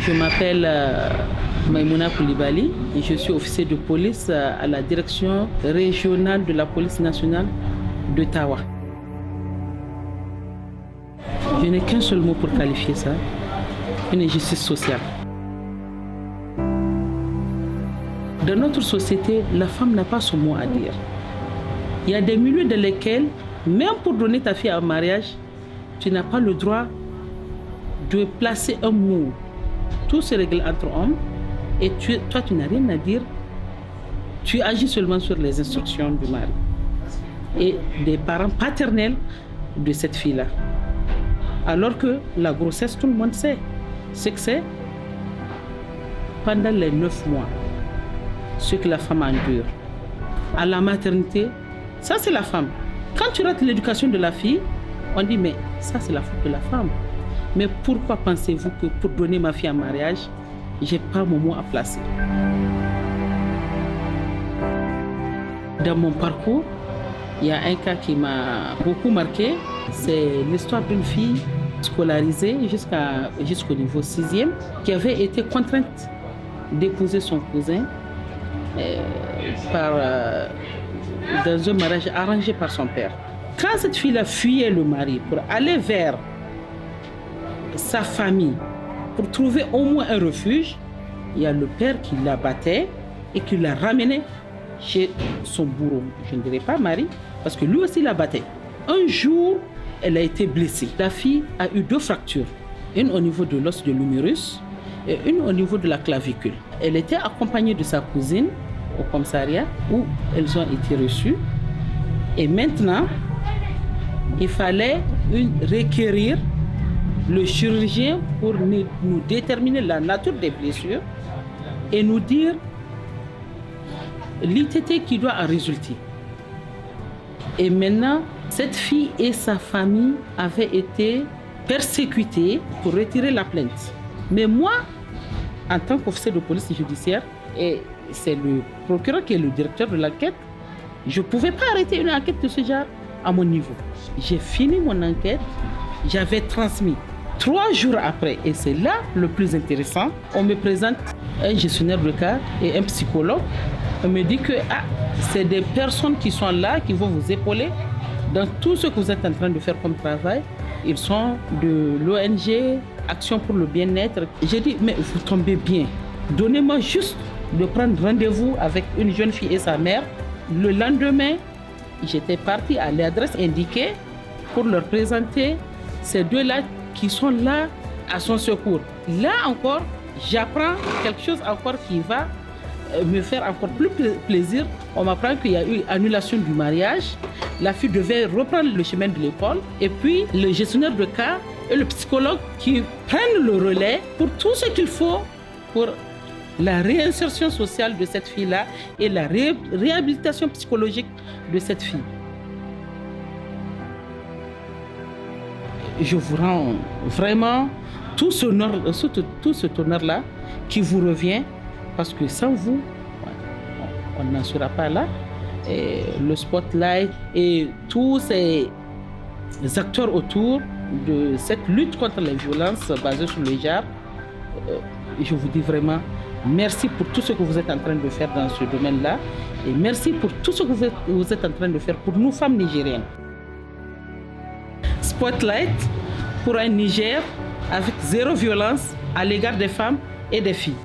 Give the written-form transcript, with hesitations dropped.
Je m'appelle Maïmouna Koulibaly et je suis officier de police à la direction régionale de la police nationale d'Ottawa. Je n'ai qu'un seul mot pour qualifier ça, une injustice sociale. Dans notre société, la femme n'a pas son mot à dire. Il y a des milieux dans lesquels, même pour donner ta fille en mariage, tu n'as pas le droit de placer un mot. Tout se règle entre hommes et toi, tu n'as rien à dire. Tu agis seulement sur les instructions du mari et des parents paternels de cette fille-là. Alors que la grossesse, tout le monde sait ce que c'est. Pendant les 9 mois, ce que la femme endure. À la maternité, ça c'est la femme. Quand tu rates l'éducation de la fille, on dit mais ça c'est la faute de la femme. Mais pourquoi pensez-vous que pour donner ma fille en mariage, j'ai pas mon mot à placer? Dans mon parcours, il y a un cas qui m'a beaucoup marqué. C'est l'histoire d'une fille scolarisée jusqu'au niveau 6e qui avait été contrainte d'épouser son cousin dans un mariage arrangé par son père. Quand cette fille-là fuyait le mari pour aller vers sa famille, pour trouver au moins un refuge, il y a le père qui la battait et qui la ramenait chez son bourreau. Je ne dirais pas mari, parce que lui aussi la battait. Un jour, elle a été blessée. La fille a eu 2 fractures, une au niveau de l'os de l'humérus et une au niveau de la clavicule. Elle était accompagnée de sa cousine au commissariat où elles ont été reçues. Et maintenant, il fallait requérir le chirurgien pour nous déterminer la nature des blessures et nous dire l'ITT qui doit en résulter. Et maintenant, cette fille et sa famille avaient été persécutées pour retirer la plainte. Mais moi, en tant qu'officier de police judiciaire, et c'est le procureur qui est le directeur de l'enquête, je ne pouvais pas arrêter une enquête de ce genre à mon niveau. J'ai fini mon enquête, j'avais transmis. 3 jours après, et c'est là le plus intéressant, on me présente un gestionnaire de cas et un psychologue. On me dit que c'est des personnes qui sont là, qui vont vous épauler dans tout ce que vous êtes en train de faire comme travail. Ils sont de l'ONG Action pour le bien-être. J'ai dit, mais vous tombez bien. Donnez-moi juste de prendre rendez-vous avec une jeune fille et sa mère. Le lendemain, j'étais partie à l'adresse indiquée pour leur présenter ces 2-là qui sont là à son secours. Là encore, j'apprends quelque chose encore qui va me faire encore plus plaisir. On m'apprend qu'il y a eu annulation du mariage. La fille devait reprendre le chemin de l'école. Et puis, le gestionnaire de cas et le psychologue qui prennent le relais pour tout ce qu'il faut pour la réinsertion sociale de cette fille-là et la réhabilitation psychologique de cette fille. Je vous rends vraiment tout ce honneur-là qui vous revient, parce que sans vous, on n'en sera pas là. Et le spotlight et tous ces acteurs autour de cette lutte contre les violences basées sur le genre, je vous dis vraiment merci pour tout ce que vous êtes en train de faire dans ce domaine-là et merci pour tout ce que vous êtes en train de faire pour nous femmes nigériennes. Spotlight pour un Niger avec 0 violence à l'égard des femmes et des filles.